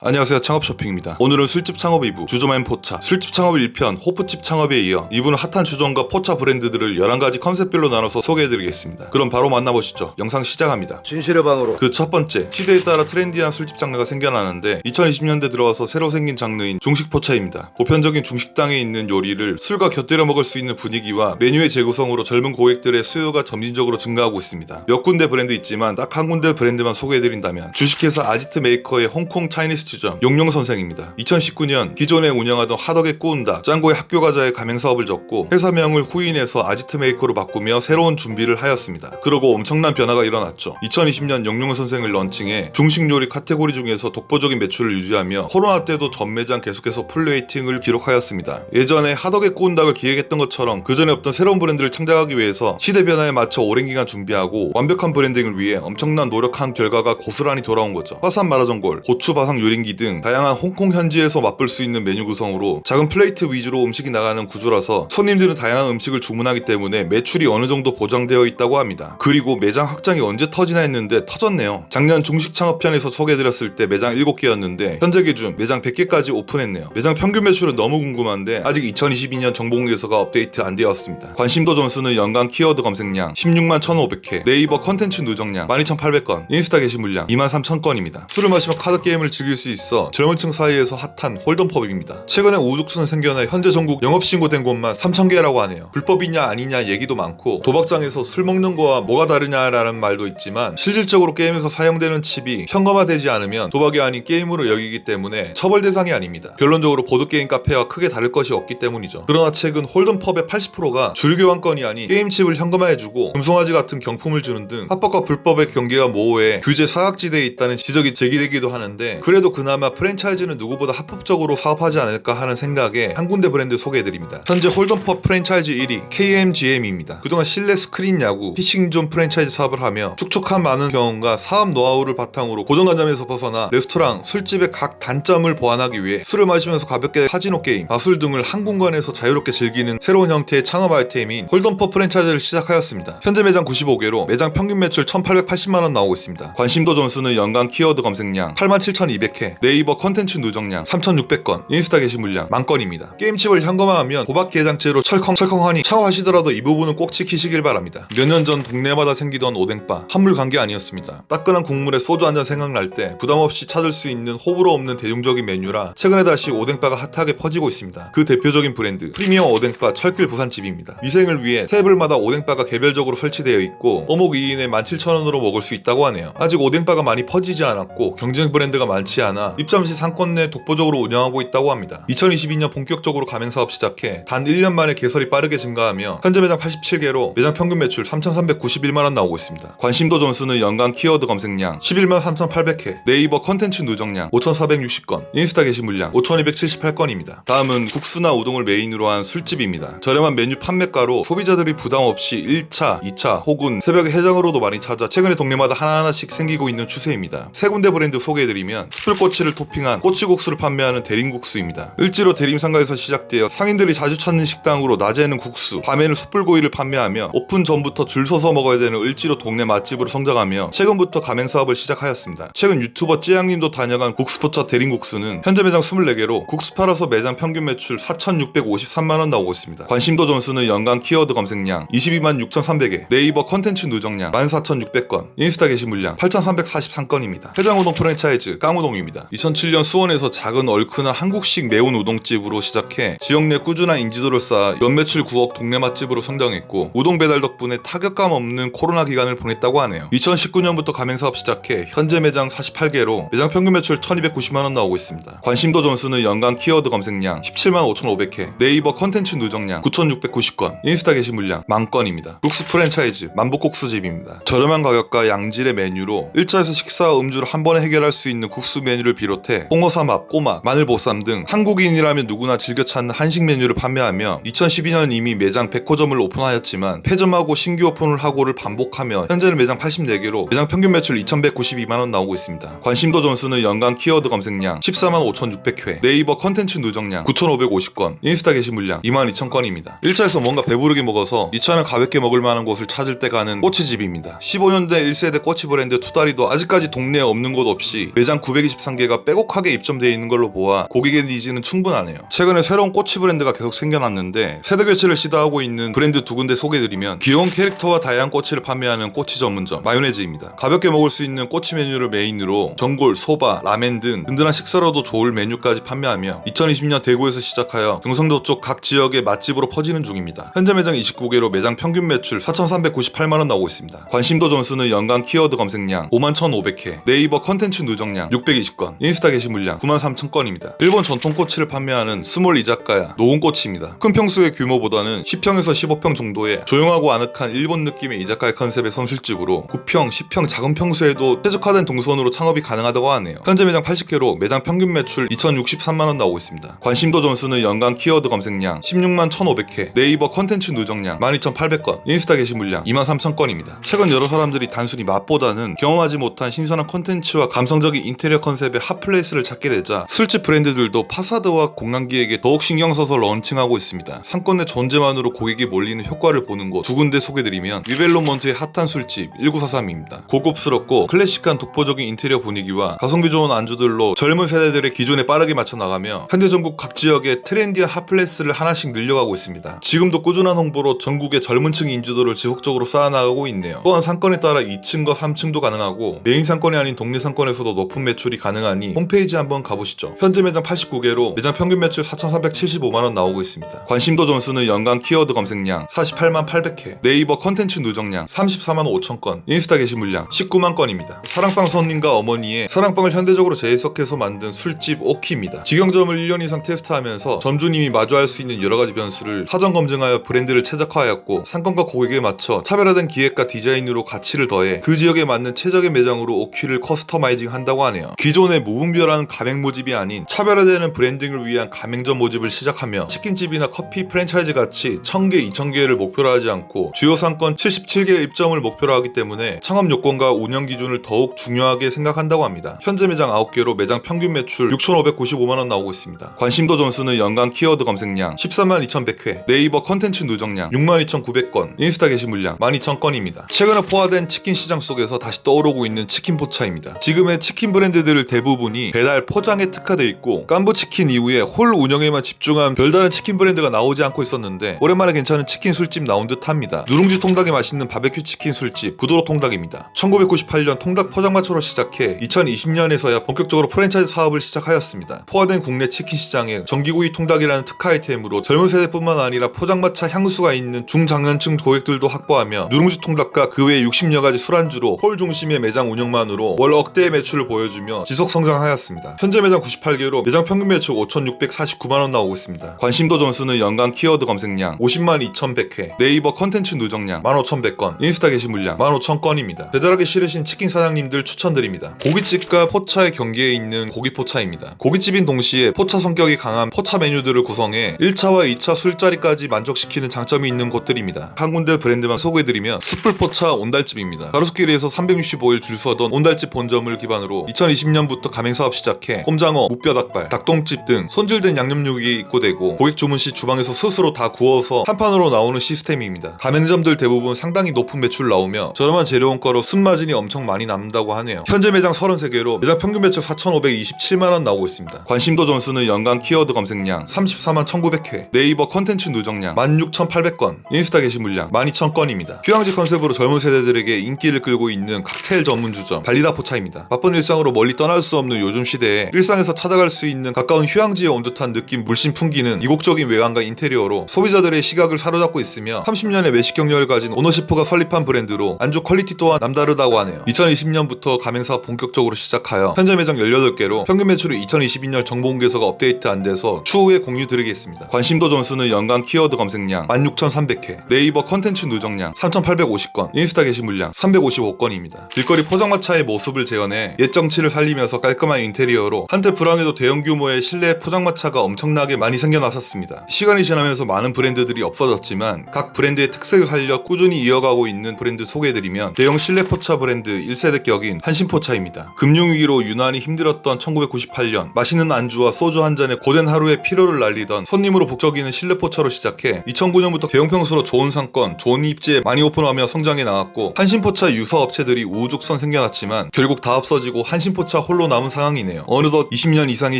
안녕하세요, 창업쇼핑입니다. 오늘은 술집 창업 2부, 주점 앤 포차, 술집 창업 1편, 호프집 창업에 이어 2부는 핫한 주점과 포차 브랜드들을 11가지 컨셉별로 나눠서 소개해드리겠습니다. 그럼 바로 만나보시죠. 영상 시작합니다. 진실의 방으로. 그 첫 번째, 시대에 따라 트렌디한 술집 장르가 생겨나는데 2020년대 들어와서 새로 생긴 장르인 중식 포차입니다. 보편적인 중식당에 있는 요리를 술과 곁들여 먹을 수 있는 분위기와 메뉴의 재구성으로 젊은 고객들의 수요가 점진적으로 증가하고 있습니다. 몇 군데 브랜드 있지만 딱 한 군데 브랜드만 소개해드린다면 주식회사 아지트 메이커의 홍콩 차이니스 주점 용용 선생입니다. 2019년 기존에 운영하던 하덕의 꾸운다, 짱구의 학교 가자의 가맹 사업을 접고 회사명을 후인해서 아지트 메이커로 바꾸며 새로운 준비를 하였습니다. 그러고 엄청난 변화가 일어났죠. 2020년 용용 선생을 런칭해 중식 요리 카테고리 중에서 독보적인 매출을 유지하며 코로나 때도 전 매장 계속해서 풀레이팅을 기록하였습니다. 예전에 하덕의 꾸운닥을 기획했던 것처럼 그전에 없던 새로운 브랜드를 창작하기 위해서 시대 변화에 맞춰 오랜 기간 준비하고 완벽한 브랜딩을 위해 엄청난 노력한 결과가 고스란히 돌아온 거죠. 화산 마라전골, 고추 바삭 요리 등 다양한 홍콩 현지에서 맛볼 수 있는 메뉴 구성으로 작은 플레이트 위주로 음식이 나가는 구조라서 손님들은 다양한 음식을 주문하기 때문에 매출이 어느 정도 보장되어 있다고 합니다. 그리고 매장 확장이 언제 터지나 했는데 터졌네요. 작년 중식 창업편에서 소개해드렸을 때 매장 7개였는데 현재 기준 매장 100개까지 오픈했네요. 매장 평균 매출은 너무 궁금한데 아직 2022년 정보공개서가 업데이트 안 되었습니다. 관심도 점수는 연간 키워드 검색량 16만 1,500회, 네이버 컨텐츠 누적량 12,800건, 인스타 게시물량 23,000건입니다. 술을 마시며 카드 게임을 즐길 수 있어 젊은 층 사이에서 핫한 홀덤펍입니다. 최근에 우죽순 생겨나 현재 전국 영업신고된 곳만 3,000개라고 하네요. 불법이냐 아니냐 얘기도 많고 도박장에서 술 먹는 거와 뭐가 다르냐라는 말도 있지만 실질적으로 게임에서 사용되는 칩이 현금화되지 않으면 도박이 아닌 게임으로 여기기 때문에 처벌 대상이 아닙니다. 결론적으로 보드게임 카페와 크게 다를 것이 없기 때문이죠. 그러나 최근 홀덤펍의 80%가 줄교환권이 아닌 게임칩을 현금화해주고 금송아지 같은 경품을 주는 등 합법과 불법의 경계가 모호해 규제 사각지대에 있다는 지적이 제기되기도 하는데 그래도 그나마 프랜차이즈는 누구보다 합법적으로 사업하지 않을까 하는 생각에 한 군데 브랜드 소개해드립니다. 현재 홀덤펍 프랜차이즈 1위 KMGM입니다. 그동안 실내 스크린 야구, 피싱존 프랜차이즈 사업을 하며 촉촉한 많은 경험과 사업 노하우를 바탕으로 고정관념에서 벗어나 레스토랑, 술집의 각 단점을 보완하기 위해 술을 마시면서 가볍게 카지노 게임, 마술 등을 한 공간에서 자유롭게 즐기는 새로운 형태의 창업 아이템인 홀덤펍 프랜차이즈를 시작하였습니다. 현재 매장 95개로 매장 평균 매출 1,880만원 나오고 있습니다. 관심도 점수는 연간 키워드 검색량 87,200회, 네이버 컨텐츠 누적량 3,600건, 인스타 게시물량 10,000건입니다. 게임칩을 현금화하면 도박 계장죄로 철컹하니 차후하시더라도 이 부분은 꼭 지키시길 바랍니다. 몇 년 전 동네마다 생기던 오뎅바, 한물 관계 아니었습니다. 따끈한 국물에 소주 한잔 생각날 때 부담없이 찾을 수 있는 호불호 없는 대중적인 메뉴라 최근에 다시 오뎅바가 핫하게 퍼지고 있습니다. 그 대표적인 브랜드 프리미엄 오뎅바 철길 부산집입니다. 위생을 위해 테이블마다 오뎅바가 개별적으로 설치되어 있고 어묵 2인에 17,000원으로 먹을 수 있다고 하네요. 아직 오뎅바가 많이 퍼지지 않았고 경쟁 브랜드가 많지 않아 입점시 상권 내 독보적으로 운영하고 있다고 합니다. 2022년 본격적으로 가맹사업 시작해 단 1년 만에 개설이 빠르게 증가하며 현재 매장 87개로 매장 평균 매출 3,391만원 나오고 있습니다. 관심도 점수는 연간 키워드 검색량 11만 3,800회, 네이버 컨텐츠 누적량 5,460건, 인스타 게시물량 5,278건입니다. 다음은 국수나 우동을 메인으로 한 술집입니다. 저렴한 메뉴 판매가로 소비자들이 부담 없이 1차, 2차 혹은 새벽에 해장으로도 많이 찾아 최근에 동네마다 하나하나씩 생기고 있는 추세입니다. 세 군데 브랜드 소개해드리면 숯불꼬치를 토핑한 꼬치국수를 판매하는 대림국수입니다. 을지로 대림상가에서 시작되어 상인들이 자주 찾는 식당으로 낮에는 국수, 밤에는 숯불구이를 판매하며 오픈 전부터 줄 서서 먹어야 되는 을지로 동네 맛집으로 성장하며 최근부터 가맹사업을 시작하였습니다. 최근 유튜버 찌양님도 다녀간 국수포차 대림국수는 현재 매장 24개로 국수 팔아서 매장 평균 매출 4,653만원 나오고 있습니다. 관심도 점수는 연간 키워드 검색량 22만 6,300회, 네이버 컨텐츠 누적량 14,600건, 인스타 게시물량 8,343건입니다. 해장우동 프랜차이즈 깡우동입니다. 2007년 수원에서 작은 얼큰한 한국식 매운 우동집으로 시작해 지역 내 꾸준한 인지도를 쌓아 연매출 9억 동네 맛집으로 성장했고 우동 배달 덕분에 타격감 없는 코로나 기간을 보냈다고 하네요. 2019년부터 가맹사업 시작해 현재 매장 48개로 매장 평균 매출 1,290만원 나오고 있습니다. 관심도 점수는 연간 키워드 검색량 17만 5,500회, 네이버 컨텐츠 누적량 9,690건, 인스타 게시물량 10,000건입니다. 국수 프랜차이즈 만복국수집입니다. 저렴한 가격과 양질의 메뉴로 일자에서 식사와 음주를 한 번에 해결할 수 있는 국수 메뉴를 비롯해 홍어삼합, 꼬막, 마늘보쌈 등 한국인이라면 누구나 즐겨 찾는 한식 메뉴를 판매하며 2012년 이미 매장 100호점을 오픈하였지만 폐점하고 신규 오픈을 하고를 반복하며 현재는 매장 84개로 매장 평균 매출 2,192만원 나오고 있습니다. 관심도 점수는 연간 키워드 검색량 14만 5,600회, 네이버 컨텐츠 누적량 9,550건, 인스타 게시물량 22,000건입니다. 1차에서 뭔가 배부르게 먹어서 2차는 가볍게 먹을 만한 곳을 찾을 때 가는 꼬치집입니다. 15년대 1세대 꼬치 브랜드 투다리도 아직까지 동네에 없는 곳 없이 매장 923 13개가 빼곡하게 입점되어 있는 걸로 보아 고객의 니즈는 충분하네요. 최근에 새로운 꼬치 브랜드가 계속 생겨났는데 세대 교체를 시도하고 있는 브랜드 두 군데 소개드리면 귀여운 캐릭터와 다양한 꼬치를 판매하는 꼬치 전문점 마요네즈입니다. 가볍게 먹을 수 있는 꼬치 메뉴를 메인으로 전골, 소바, 라멘 등 든든한 식사로도 좋을 메뉴까지 판매하며 2020년 대구에서 시작하여 경상도 쪽 각 지역의 맛집으로 퍼지는 중입니다. 현재 매장 29개로 매장 평균 매출 4,398만원 나오고 있습니다. 관심도 점수는 연간 키워드 검색량 51,500회, 네이버 컨텐츠 누적량 620건, 인스타 게시물량 93,000건입니다. 일본 전통 꼬치를 판매하는 스몰 이자카야 노온꼬치입니다. 큰 평수의 규모보다는 10평에서 15평 정도의 조용하고 아늑한 일본 느낌의 이자카야 컨셉의 선술집으로 9평, 10평 작은 평수에도 최적화된 동선으로 창업이 가능하다고 하네요. 현재 매장 80개로 매장 평균 매출 2,063만원 나오고 있습니다. 관심도 점수는 연간 키워드 검색량 16만 1,500회, 네이버 컨텐츠 누적량 12,800건, 인스타 게시물량 23,000건입니다. 최근 여러 사람들이 단순히 맛보다는 경험하지 못한 신선한 컨텐츠와 감성적인 인테리어 컨셉의 핫플레이스를 찾게 되자 술집 브랜드들도 파사드와 공간기획에 더욱 신경 써서 런칭하고 있습니다. 상권 내 존재만으로 고객이 몰리는 효과를 보는 곳 두 군데 소개드리면 위벨로몬트의 핫한 술집 1943입니다. 고급스럽고 클래식한 독보적인 인테리어 분위기와 가성비 좋은 안주들로 젊은 세대들의 기존에 빠르게 맞춰 나가며 현재 전국 각 지역의 트렌디한 핫플레이스를 하나씩 늘려가고 있습니다. 지금도 꾸준한 홍보로 전국의 젊은 층 인지도를 지속적으로 쌓아나가고 있네요. 또한 상권에 따라 2층과 3층도 가능하고 메인 상권이 아닌 동네 상권에서도 높은 매출이 가능하니 홈페이지 한번 가보시죠. 현재 매장 89개로 매장 평균 매출 4,475만원 나오고 있습니다. 관심도 점수는 연간 키워드 검색량 48만 800회, 네이버 컨텐츠 누적량 34만 5천건, 인스타 게시물량 19만 건입니다. 사랑방 손님과 어머니의 사랑방을 현대적으로 재해석해서 만든 술집 오키입니다. 직영점을 1년 이상 테스트하면서 점주님이 마주할 수 있는 여러가지 변수를 사전 검증하여 브랜드를 최적화하였고 상권과 고객에 맞춰 차별화된 기획과 디자인으로 가치를 더해 그 지역에 맞는 최적의 매장으로 오키를 커스터마이징 한다고 하네요. 기존의 무분별한 가맹 모집이 아닌 차별화되는 브랜딩을 위한 가맹점 모집을 시작하며 치킨집이나 커피 프랜차이즈 같이 1,000개, 2,000개를 목표로 하지 않고 주요 상권 77개 입점을 목표로 하기 때문에 창업 요건과 운영 기준을 더욱 중요하게 생각한다고 합니다. 현재 매장 9개로 매장 평균 매출 6,595만원 나오고 있습니다. 관심도 점수는 연간 키워드 검색량 13만 2,100회, 네이버 컨텐츠 누적량 6만 2,900건, 인스타 게시물량 12,000건입니다. 최근에 포화된 치킨 시장 속에서 다시 떠오르고 있는 치킨 포차입니다. 지금의 치킨 브랜드들 대부분이 배달 포장에 특화되어 있고 깐부치킨 이후에 홀 운영에만 집중한 별다른 치킨 브랜드가 나오지 않고 있었는데 오랜만에 괜찮은 치킨 술집 나온 듯 합니다. 누룽지 통닭이 맛있는 바베큐 치킨 술집 구도로 통닭입니다. 1998년 통닭 포장마차로 시작해 2020년에서야 본격적으로 프랜차이즈 사업을 시작하였습니다. 포화된 국내 치킨 시장에 전기구이 통닭이라는 특화 아이템으로 젊은 세대뿐만 아니라 포장마차 향수가 있는 중장년층 고객들도 확보하며 누룽지 통닭과 그 외 60여 가지 술안주로 홀 중심의 매장 운영만으로 월 억대의 매출을 보여주며 지속 성장하였습니다. 현재 매장 98개로 매장 평균 매출 5,649만원 나오고 있습니다. 관심도 점수는 연간 키워드 검색량 50만 2,100회, 네이버 컨텐츠 누적량 15,100건, 인스타 게시물량 15,000건입니다. 배달하기 싫으신 치킨 사장님들 추천드립니다. 고깃집과 포차의 경계에 있는 고기포차입니다. 고깃집인 동시에 포차 성격이 강한 포차 메뉴들을 구성해 1차와 2차 술자리까지 만족시키는 장점이 있는 곳들입니다. 한 군데 브랜드만 소개해드리면 숯불포차 온달집입니다. 가로수길에서 365일 줄 서던 온달집 본점을 기반으로 2020년부터 가맹사업 시작해 꼼장어, 무뼈닭발, 닭똥집 등 손질된 양념육이 입고되고 고객 주문 시 주방에서 스스로 다 구워서 한 판으로 나오는 시스템입니다. 가맹점들 대부분 상당히 높은 매출 나오며 저렴한 재료원가로 순마진이 엄청 많이 남는다고 하네요. 현재 매장 33개로 매장 평균 매출 4,527만원 나오고 있습니다. 관심도 점수는 연간 키워드 검색량 34만 1,900회, 네이버 컨텐츠 누적량 16,800건, 인스타 게시물량 12,000건입니다. 휴양지 컨셉으로 젊은 세대들에게 인기를 끌고 있는 칵테일 전문주점 발리다 포차입니다. 바쁜 일상으로 멀리 떠날 수 없는 요즘 시대에 일상에서 찾아갈 수 있는 가까운 휴양지에 온 듯한 느낌 물씬 풍기는 이국적인 외관과 인테리어로 소비자들의 시각을 사로잡고 있으며 30년의 외식 경력을 가진 오너시프가 설립한 브랜드로 안주 퀄리티 또한 남다르다고 하네요. 2020년부터 가맹사업 본격적으로 시작하여 현재 매장 18개로 평균 매출이 2022년 정보공개서가 업데이트 안 돼서 추후에 공유 드리겠습니다. 관심도 점수는 연간 키워드 검색량 16,300회, 네이버 컨텐츠 누적량 3,850건, 인스타 게시물량 355건입니다. 길거리 포장마차의 모습을 재현해 옛 정치를 살리면서 깔끔한 인테리어로 한때 불황에도 대형 규모의 실내 포장마차가 엄청나게 많이 생겨났었습니다. 시간이 지나면서 많은 브랜드들이 없어졌지만 각 브랜드의 특색을 살려 꾸준히 이어가고 있는 브랜드 소개해드리면 대형 실내 포차 브랜드 1세대 격인 한신포차입니다. 금융위기로 유난히 힘들었던 1998년 맛있는 안주와 소주 한 잔에 고된 하루의 피로를 날리던 손님으로 북적이는 실내 포차로 시작해 2009년부터 대형 평수로 좋은 상권, 좋은 입지에 많이 오픈하며 성장해 나갔고 한신포차 유사 업체들이 우후죽순 생겨났지만 결국 다 없어지고 한신포차 홀로 홀로 남은 상황이네요. 어느덧 20년 이상의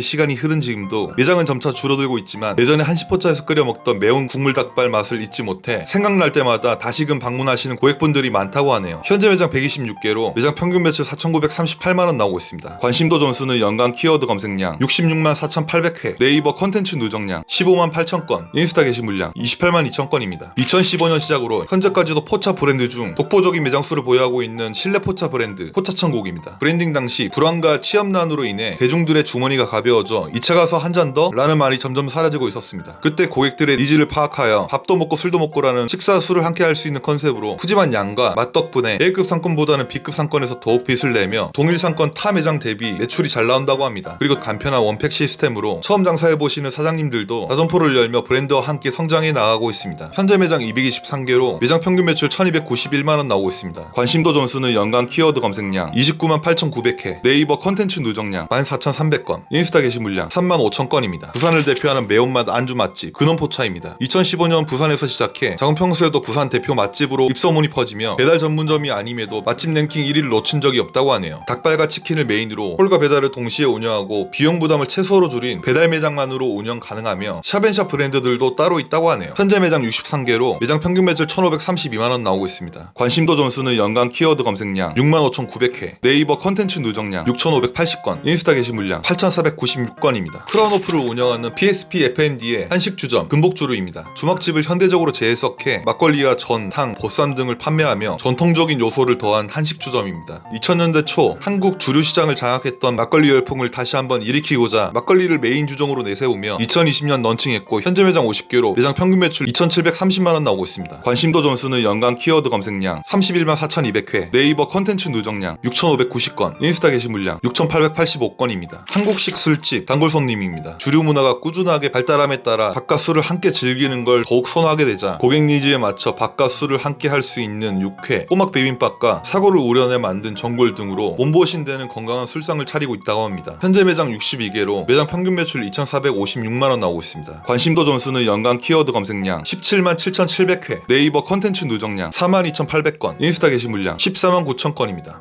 시간이 흐른 지금도 매장은 점차 줄어들고 있지만 예전에 한식포차에서 끓여 먹던 매운 국물 닭발 맛을 잊지 못해 생각날 때마다 다시금 방문하시는 고객분들이 많다고 하네요. 현재 매장 126개로 매장 평균 매출 4,938만원 나오고 있습니다. 관심도 점수는 연간 키워드 검색량 66만 4,800회, 네이버 컨텐츠 누적량 15만 8천건, 인스타 게시물량 28만 2천건입니다. 2015년 시작으로 현재까지도 포차 브랜드 중 독보적인 매장 수를 보유하고 있는 실내 포차 브랜드 포차천국입니다. 브랜딩 당시 불황과 취업난으로 인해 대중들의 주머니가 가벼워져 2차 가서 한 잔 더 라는 말이 점점 사라지고 있었습니다. 그때 고객들의 니즈를 파악하여 밥도 먹고 술도 먹고라는 식사 술을 함께 할 수 있는 컨셉으로 푸짐한 양과 맛 덕분에 A급 상권보다는 B급 상권에서 더욱 빛을 내며 동일 상권 타 매장 대비 매출이 잘 나온다고 합니다. 그리고 간편한 원팩 시스템으로 처음 장사해보시는 사장님들도 가점포를 열며 브랜드와 함께 성장해 나가고 있습니다. 현재 매장 223개로 매장 평균 매출 1291만원 나오고 있습니다. 관심도 점수는 연간 키워드 검색량 29만 8,900회, 네이버 컨텐츠 누적량 14,300건, 인스타 게시물량 3만 5천건입니다. 부산을 대표하는 매운맛 안주 맛집 근원포차입니다. 2015년 부산에서 시작해 작은 평소에도 부산 대표 맛집으로 입소문이 퍼지며 배달 전문점이 아님에도 맛집 랭킹 1위를 놓친 적이 없다고 하네요. 닭발과 치킨을 메인으로 홀과 배달을 동시에 운영하고 비용 부담을 최소로 줄인 배달 매장만으로 운영 가능하며 샵앤샵 브랜드들도 따로 있다고 하네요. 현재 매장 63개로 매장 평균 매출 1,532만원 나오고 있습니다. 관심도 점수는 연간 키워드 검색량 65,900회, 네이버 컨텐츠 누적량 6,580건, 인스타 게시물량 8,496건입니다. 크라운오프를 운영하는 PSP F&D의 한식주점 금복주루입니다. 주막집을 현대적으로 재해석해 막걸리와 전, 탕, 보쌈 등을 판매하며 전통적인 요소를 더한 한식주점입니다. 2000년대 초 한국 주류 시장을 장악했던 막걸리 열풍을 다시 한번 일으키고자 막걸리를 메인 주종으로 내세우며 2020년 런칭했고 현재 매장 50개로 매장 평균 매출 2,730만원 나오고 있습니다. 관심도 점수는 연간 키워드 검색량 31만 4,200회, 네이버 컨텐츠 누적량 6,590건, 인스타 게시물량 6,885건입니다. 한국식 술집 단골 손님입니다. 주류 문화가 꾸준하게 발달함에 따라 밥과 술을 함께 즐기는 걸 더욱 선호하게 되자 고객 니즈에 맞춰 밥과 술을 함께 할 수 있는 육회, 꼬막 비빔밥과 사고를 우려내 만든 전골 등으로 몸보신되는 건강한 술상을 차리고 있다고 합니다. 현재 매장 62개로 매장 평균 매출 2,456만원 나오고 있습니다. 관심도 점수는 연간 키워드 검색량 17만 7,700회, 네이버 컨텐츠 누적량 42,800건, 인스타 게시물량 14만 9천건입니다.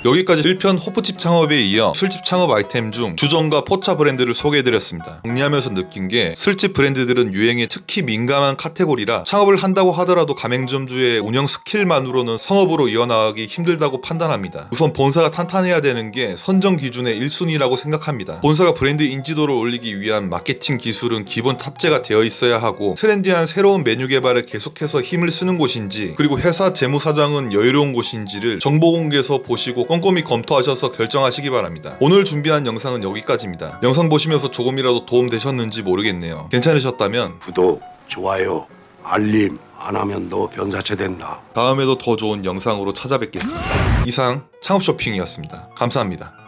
여기까지 1편 호프집 창업에 이어 술집 창업 아이템 중 주점과 포차 브랜드를 소개해드렸습니다. 정리하면서 느낀 게 술집 브랜드들은 유행에 특히 민감한 카테고리라 창업을 한다고 하더라도 가맹점주의 운영 스킬만으로는 성업으로 이어나가기 힘들다고 판단합니다. 우선 본사가 탄탄해야 되는 게 선정 기준의 1순위라고 생각합니다. 본사가 브랜드 인지도를 올리기 위한 마케팅 기술은 기본 탑재가 되어 있어야 하고 트렌디한 새로운 메뉴 개발에 계속해서 힘을 쓰는 곳인지 그리고 회사 재무사정은 여유로운 곳인지를 정보공개서 보시고 꼼꼼히 검토하셔서 결정하시기 바랍니다. 오늘 준비한 영상은 여기까지입니다. 영상 보시면서 조금이라도 도움 되셨는지 모르겠네요. 괜찮으셨다면 구독, 좋아요, 알림 안 하면 너 변사체 된다. 다음에도 더 좋은 영상으로 찾아뵙겠습니다. 이상 창업쇼핑이었습니다. 감사합니다.